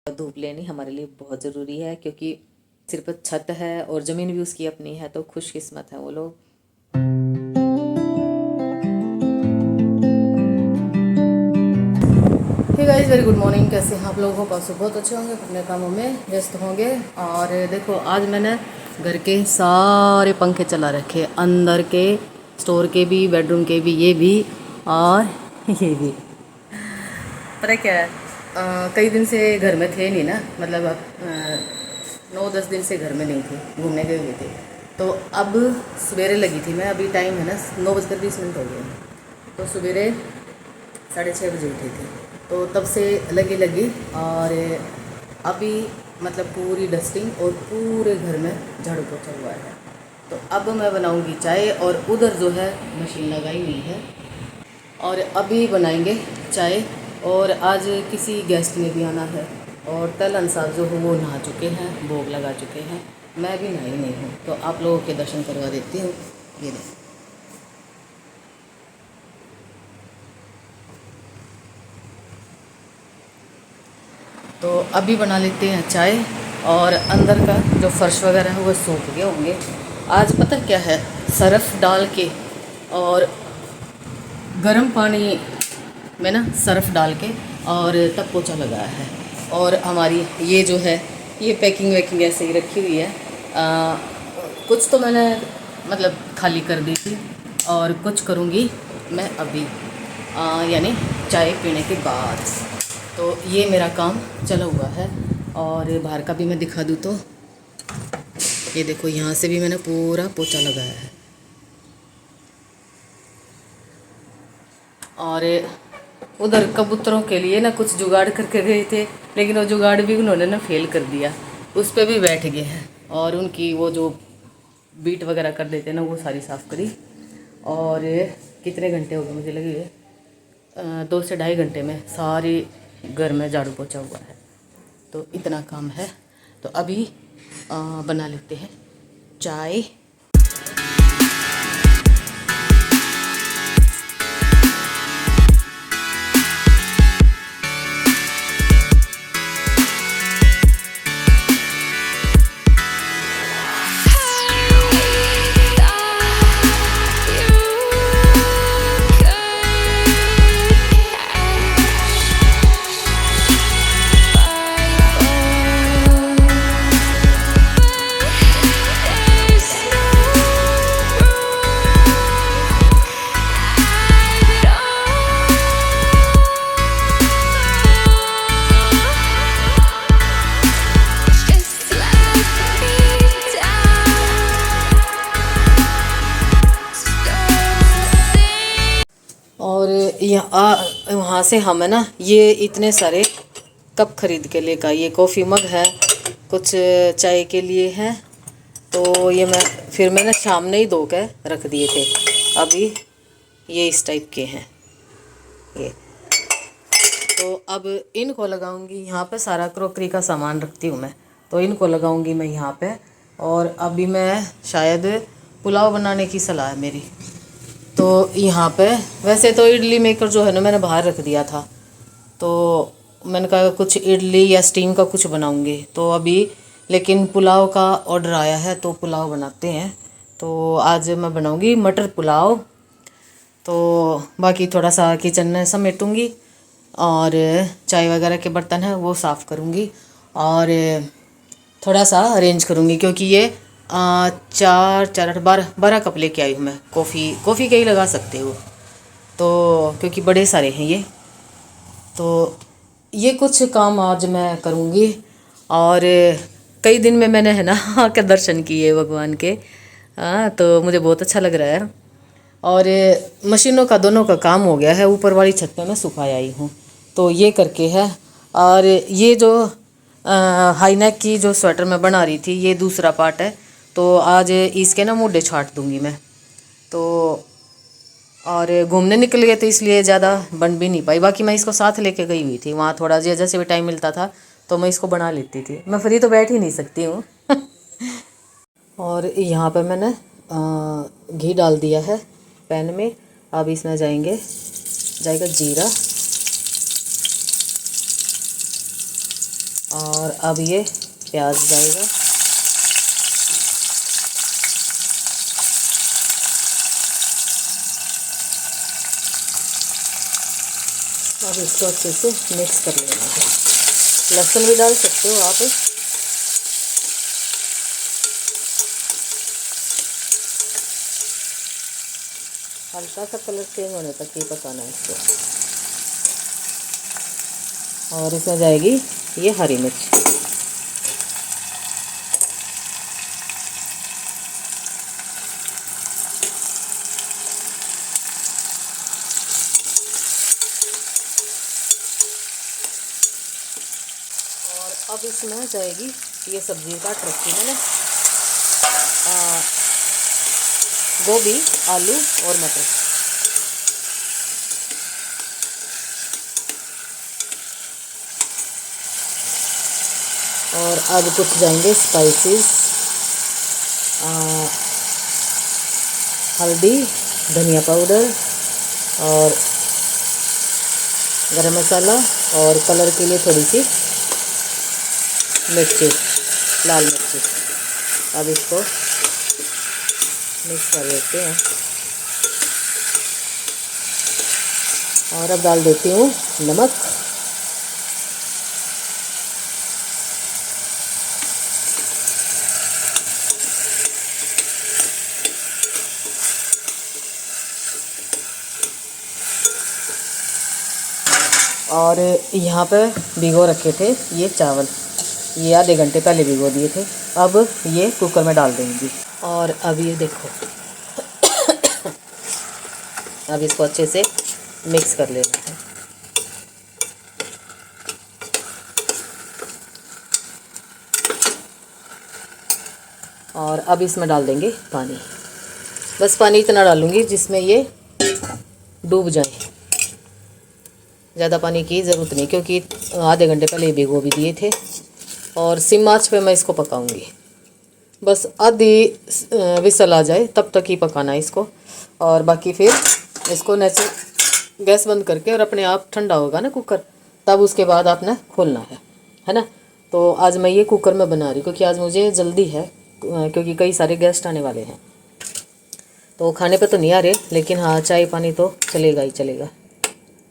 धूप लेनी हमारे लिए बहुत ज़रूरी है, क्योंकि सिर्फ छत है और ज़मीन भी उसकी अपनी है, तो खुशकिस्मत है वो लोग। Hey guys, very good morning. कैसे हैं आप लोगों को? पास बहुत अच्छे होंगे, अपने कामों में व्यस्त होंगे। और देखो, आज मैंने घर के सारे पंखे चला रखे, अंदर के, स्टोर के भी, बेडरूम के भी, ये भी और ये भी। पता क्या है, कई दिन से घर में थे नहीं ना, मतलब 9-10 दिन से घर में नहीं थे, घूमने गए हुए थे। तो अब सवेरे लगी थी मैं, अभी टाइम है ना 9:20 हो गए हैं, तो सवेरे 6:30 बजे उठी थी, तो तब से लगी और अभी मतलब पूरी डस्टिंग और पूरे घर में झाड़ू पोछा हुआ है। तो अब मैं बनाऊंगी चाय, और उधर जो है मशीन लगाई हुई है, और अभी बनाएंगे चाय। और आज किसी गेस्ट ने भी आना है, और तलन साहब जो हो वो नहा चुके हैं, भोग लगा चुके हैं, मैं भी नहाई नहीं हूँ, तो आप लोगों के दर्शन करवा देती हूँ। ये देखो, तो अभी बना लेते हैं चाय। और अंदर का जो फर्श वगैरह है वो सूख गए होंगे। आज पता क्या है, सर्फ़ डाल के और गर्म पानी में ना सर्फ़ डाल के और तब पोछा लगाया है। और हमारी ये जो है, ये पैकिंग वैकिंग ऐसे ही रखी हुई है। कुछ तो मैंने मतलब खाली कर दी थी, और कुछ करूँगी मैं अभी, यानी चाय पीने के बाद। तो ये मेरा काम चला हुआ है। और बाहर का भी मैं दिखा दूँ तो ये देखो, यहाँ से भी मैंने पूरा पोछा लगाया है। और उधर कबूतरों के लिए ना कुछ जुगाड़ करके गए थे, लेकिन वो जुगाड़ भी उन्होंने ना फेल कर दिया, उस पर भी बैठ गए हैं। और उनकी वो जो बीट वगैरह कर देते हैं ना, वो सारी साफ़ करी। और कितने घंटे हो गए मुझे लगे हुए, 2 से ढाई घंटे में सारी घर में झाड़ू पोछा हुआ है। तो इतना काम है। तो अभी बना लेते हैं चाय। और यहाँ वहाँ से हम है ना, ये इतने सारे कप खरीद के लेकर, ये कॉफ़ी मग है, कुछ चाय के लिए है। तो ये मैंने शाम में ही धो के रख दिए थे। अभी ये इस टाइप के हैं ये। तो अब इनको लगाऊंगी यहाँ पे, सारा क्रॉकरी का सामान रखती हूँ मैं, तो इनको लगाऊंगी मैं यहाँ पे। और अभी मैं शायद पुलाव बनाने की सलाह है मेरी। तो यहाँ पे वैसे तो इडली मेकर जो है ना, मैंने बाहर रख दिया था, तो मैंने कहा कुछ इडली या स्टीम का कुछ बनाऊंगी। तो अभी लेकिन पुलाव का ऑर्डर आया है, तो पुलाव बनाते हैं। तो आज मैं बनाऊंगी मटर पुलाव। तो बाकी थोड़ा सा किचन में समेटूंगी, और चाय वगैरह के बर्तन हैं वो साफ़ करूंगी, और थोड़ा सा अरेंज करूंगी, क्योंकि ये 4-4-8-12 कप लेके आई हूँ मैं। कॉफ़ी के ही लगा सकते हो, तो क्योंकि बड़े सारे हैं ये। तो ये कुछ काम आज मैं करूँगी। और कई दिन में मैंने है ना आके दर्शन किए भगवान के, तो मुझे बहुत अच्छा लग रहा है। और मशीनों का दोनों का काम हो गया है, ऊपर वाली छत पे मैं सुखाई आई हूँ, तो ये करके है। और ये जो हाई नेक की जो स्वेटर मैं बना रही थी, ये दूसरा पार्ट है, तो आज इसके ना मुड्ढे छाट दूँगी मैं। तो और घूमने निकल गए तो इसलिए ज़्यादा बन भी नहीं पाई। बाकी मैं इसको साथ लेके गई हुई थी, वहाँ थोड़ा जैसे भी टाइम मिलता था तो मैं इसको बना लेती थी, मैं फ्री तो बैठ ही नहीं सकती हूँ। और यहाँ पे मैंने घी डाल दिया है पैन में। अब इसमें जाएगा जीरा, अब ये प्याज जाएगा। अब इसको अच्छे से मिक्स कर लेना है। लहसुन भी डाल सकते हो आप। हल्का सा कलर चेंज होने तक ही पकाना है इसको। और इसमें जाएगी ये हरी मिर्च। और अब इसमें जाएगी ये सब्जी काट रखी मैंने, गोभी, आलू और मटर। और अब कुछ जाएंगे स्पाइसेस, हल्दी, धनिया पाउडर और गरम मसाला, और कलर के लिए थोड़ी सी मिर्ची, लाल मिर्ची। अब इसको मिक्स कर लेते हैं। और अब डाल देती हूँ नमक। और यहाँ पे भिगो रखे थे ये चावल, ये आधे घंटे पहले भिगो दिए थे। अब ये कुकर में डाल देंगी। और अब ये देखो अब इसको अच्छे से मिक्स कर लेना है। और अब इसमें डाल देंगे पानी। बस पानी इतना डालूंगी जिसमें ये डूब जाए। ज़्यादा पानी की ज़रूरत नहीं, क्योंकि आधे घंटे पहले भिगो भी दिए थे। और सिम आंच पे मैं इसको पकाऊंगी। बस आधी विसल आ जाए तब तक ही पकाना है इसको। और बाकी फिर इसको नेचुरल गैस बंद करके, और अपने आप ठंडा होगा ना कुकर, तब उसके बाद आपने खोलना है ना। तो आज मैं ये कुकर में बना रही हूँ क्योंकि आज मुझे जल्दी है, क्योंकि कई सारे गेस्ट आने वाले हैं। तो खाने पे तो नहीं आ रहे, लेकिन हाँ चाय पानी तो चलेगा ही चलेगा,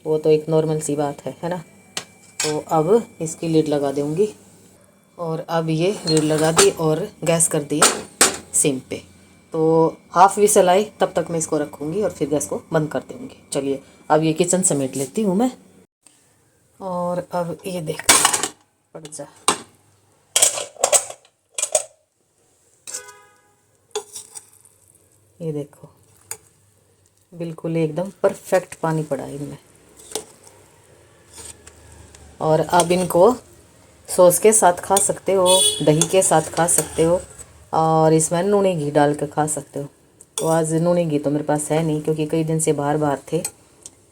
वो तो एक नॉर्मल सी बात है ना। तो अब इसकी लिड लगा दूँगी। और अब ये लिड लगा दी और गैस कर दिया सिम पे। तो हाफ विसल आए तब तक मैं इसको रखूँगी और फिर गैस को बंद कर दूँगी। चलिए अब ये किचन समेट लेती हूँ मैं। और अब ये देख पड़ जा, ये देखो बिल्कुल एकदम परफेक्ट पानी पड़ा है इनमें। और अब इनको सॉस के साथ खा सकते हो, दही के साथ खा सकते हो, और इसमें नूनी घी डाल कर खा सकते हो। तो आज नूनी घी तो मेरे पास है नहीं, क्योंकि कई दिन से बाहर थे।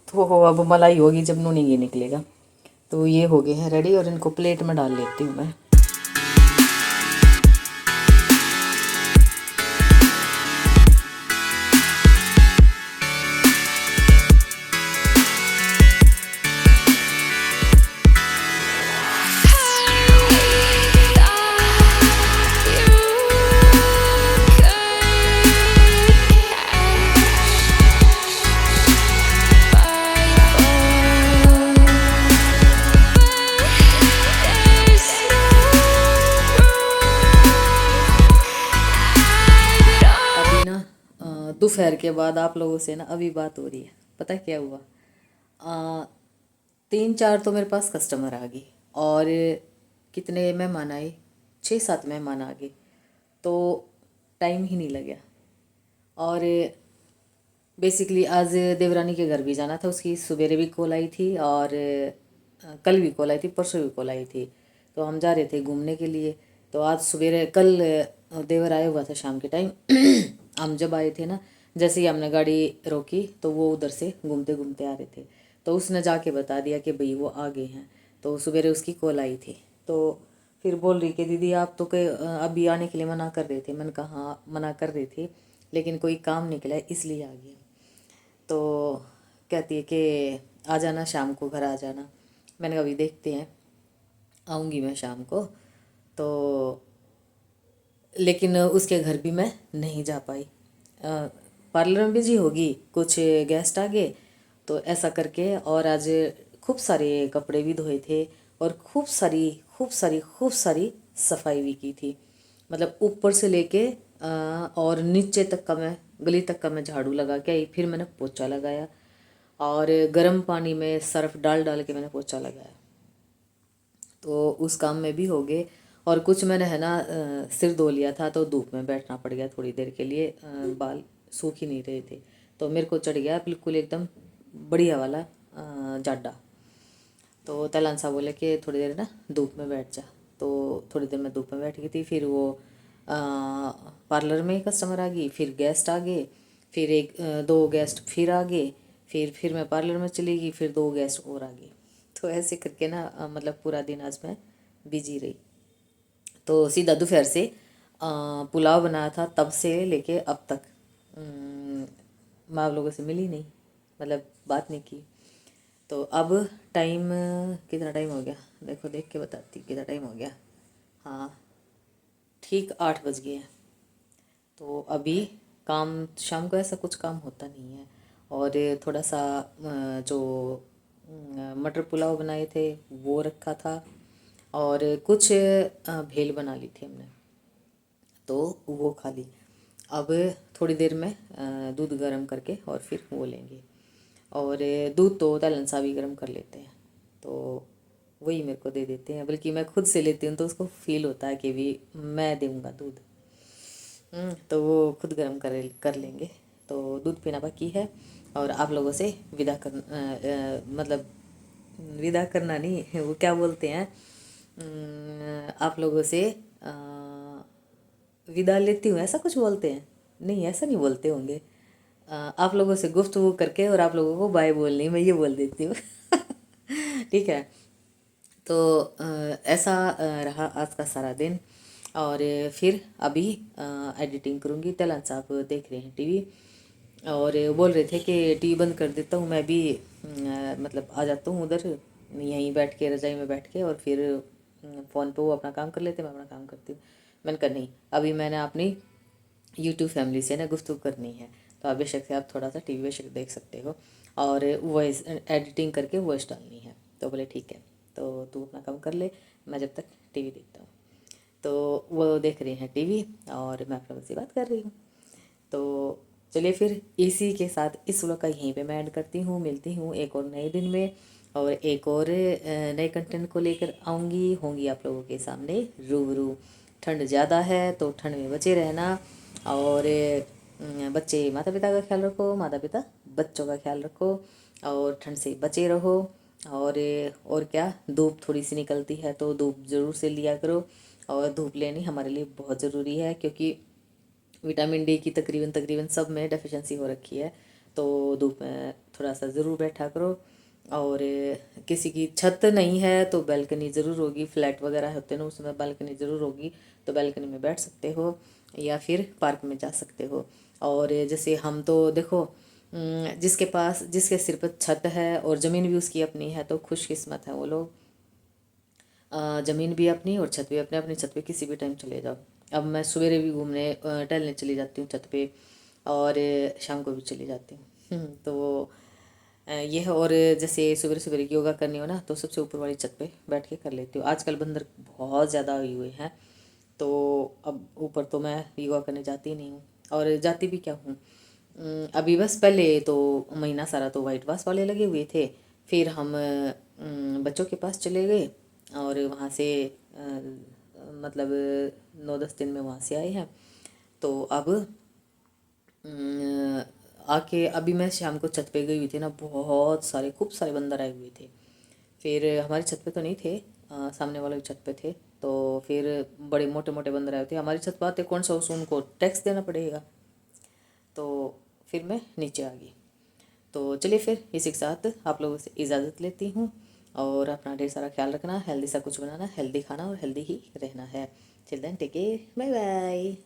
तो अब मलाई होगी जब नूनी घी निकलेगा। तो ये हो गए हैं रेडी, और इनको प्लेट में डाल लेती हूँ मैं। दोपहर के बाद आप लोगों से ना अभी बात हो रही है। पता है क्या हुआ? 3-4 तो मेरे पास कस्टमर आ गए, और कितने मेहमान आए, 6-7 मेहमान आ गए। तो टाइम ही नहीं लगा। और बेसिकली आज देवरानी के घर भी जाना था, उसकी सवेरे भी कॉल आई थी, और कल भी कॉल आई थी, परसों भी कॉल आई थी। तो हम जा रहे थे घूमने के लिए। तो आज सवेरे, कल देवर आया हुआ था शाम के टाइम। हम जब आए थे ना, जैसे ही हमने गाड़ी रोकी तो वो उधर से घूमते घूमते आ रहे थे। तो उसने जाके बता दिया कि भाई वो आ गए हैं। तो सवेरे उसकी कॉल आई थी। तो फिर बोल रही कि दीदी आप तो अभी आने के लिए मना कर रहे थे। मैंने कहा हाँ मना कर रही थी, लेकिन कोई काम निकला इसलिए आ गया। तो कहती है कि आ जाना शाम को, घर आ जाना। मैंने कहा अभी देखते हैं, आऊँगी मैं शाम को। तो लेकिन उसके घर भी मैं नहीं जा पाई। पार्लर में बिजी होगी, कुछ गेस्ट आ गए, तो ऐसा करके। और आज खूब सारे कपड़े भी धोए थे और खूब सारी सफाई भी की थी। मतलब ऊपर से लेके और नीचे तक का मैं, गली तक का मैं झाड़ू लगा के आई। फिर मैंने पोछा लगाया और गर्म पानी में सर्फ डाल डाल के मैंने पोछा लगाया। तो उस काम में भी हो गए। और कुछ मैंने है ना सिर धो लिया था, तो धूप में बैठना पड़ गया थोड़ी देर के लिए। बाल सूख ही नहीं रहे थे, तो मेरे को चढ़ गया बिल्कुल एकदम बढ़िया वाला जाडा। तो तैलान साहब बोले कि थोड़ी देर ना धूप में बैठ जा। तो थोड़ी देर मैं धूप में बैठ गई थी। फिर वो पार्लर में ही कस्टमर आ गई, फिर गेस्ट आ गए, फिर दो गेस्ट फिर आ गए, फिर मैं पार्लर में चली गई, फिर दो गेस्ट और आ गए। तो ऐसे करके ना मतलब पूरा दिन आज मैं बिजी रही। तो सीधा दोपहर से पुलाव बनाया था, तब से लेके अब तक मैं आप लोगों से मिली नहीं, मतलब बात नहीं की। तो अब टाइम कितना टाइम हो गया, देखो देख के बताती कितना टाइम हो गया। हाँ, ठीक 8 बज गए हैं। तो अभी काम, शाम को ऐसा कुछ काम होता नहीं है। और थोड़ा सा जो मटर पुलाव बनाए थे वो रखा था, और कुछ भेल बना ली थी हमने, तो वो खा ली। अब थोड़ी देर में दूध गर्म करके और फिर वो लेंगे। और दूध तो तलन सा भी गर्म कर लेते हैं, तो वही मेरे को दे देते हैं। बल्कि मैं खुद से लेती हूँ तो उसको फील होता है कि भी मैं दूंगा दूध। तो वो खुद गर्म कर लेंगे। तो दूध पीना बाकी है। और आप लोगों से विदा कर मतलब विदा करना नहीं, वो क्या बोलते हैं, आप लोगों से विदा लेती हूँ, ऐसा कुछ बोलते हैं। नहीं, ऐसा नहीं बोलते होंगे। आप लोगों से गुफ्तगू करके और आप लोगों को बाय बोलनी, मैं ये बोल देती हूँ। ठीक है। तो ऐसा रहा आज का सारा दिन। और फिर अभी एडिटिंग करूँगी। तलन साहब देख रहे हैं टीवी, और बोल रहे थे कि टीवी बंद कर देता हूँ, मैं भी मतलब आ जाता हूँ उधर, यहीं बैठ के रजाई में बैठ के, और फिर फ़ोन पे वो अपना काम कर लेते, मैं अपना काम करती हूँ। मैंने कहा नहीं, अभी मैंने अपनी यूट्यूब फैमिली से ना गुफ्तगू करनी है। तो आप बेशक से आप थोड़ा सा टीवी बेशक देख सकते हो, और वॉइस एडिटिंग करके वॉइस डालनी है। तो बोले ठीक है, तो तू अपना काम कर ले, मैं जब तक टीवी देखता हूँ। तो वो देख रही हैं टीवी और मैं आप लोगों से बात कर रही हूँ। तो चलिए फिर इसी के साथ इस व्लॉग का यहीं पे मैं ऐड करती हूँ। मिलती हूँ एक और नए दिन में, और एक और नए कंटेंट को लेकर होंगी आप लोगों के सामने रूबरू। ठंड ज़्यादा है तो ठंड में बचे रहना, और बच्चे माता पिता का ख्याल रखो, माता पिता बच्चों का ख्याल रखो, और ठंड से बचे रहो। और क्या, धूप थोड़ी सी निकलती है तो धूप ज़रूर से लिया करो। और धूप लेनी हमारे लिए बहुत ज़रूरी है, क्योंकि विटामिन डी की तकरीबन तकरीबन सब में डेफिशिएंसी हो रखी है। तो धूप में थोड़ा सा ज़रूर बैठा करो। और किसी की छत नहीं है तो बालकनी ज़रूर होगी, फ्लैट वगैरह होते हैं ना, उसमें बालकनी ज़रूर होगी, तो बालकनी में बैठ सकते हो, या फिर पार्क में जा सकते हो। और जैसे हम तो देखो, जिसके सिर पर छत है और ज़मीन भी उसकी अपनी है, तो खुशकिस्मत है वो लोग। ज़मीन भी अपनी और छत भी अपने, अपनी छत पे किसी भी टाइम चले जाओ। अब मैं सवेरे भी घूमने टहलने चली जाती हूँ छत पे, और शाम को भी चली जाती हूँ। तो ये है। और जैसे सवेरे सवेरे योगा करनी हो ना, तो सबसे ऊपर वाली छत पे बैठ के कर लेती हूँ। आजकल बंदर बहुत ज़्यादा हुए हुए हैं, तो अब ऊपर तो मैं योगा करने जाती नहीं हूँ, और जाती भी क्या हूँ। अभी बस पहले तो महीना सारा तो वाइट वाश वाले लगे हुए थे, फिर हम बच्चों के पास चले गए, और वहाँ से मतलब 9-10 दिन में वहाँ से आए हैं। तो अब आके अभी मैं शाम को छत पे गई हुई थी ना, बहुत सारे खूब सारे बंदर आए हुए थे। फिर हमारी छत पे तो नहीं थे, सामने वाले छत पे थे। तो फिर बड़े मोटे मोटे बंदर आए थे, हमारी छत पर आते कौन सा उनको टैक्स देना पड़ेगा। तो फिर मैं नीचे आ गई। तो चलिए फिर इसी के साथ आप लोगों से इजाज़त लेती हूँ, और अपना ढेर सारा ख्याल रखना, हेल्दी सा कुछ बनाना, हेल्दी खाना और हेल्दी ही रहना है। Children take care, bye bye.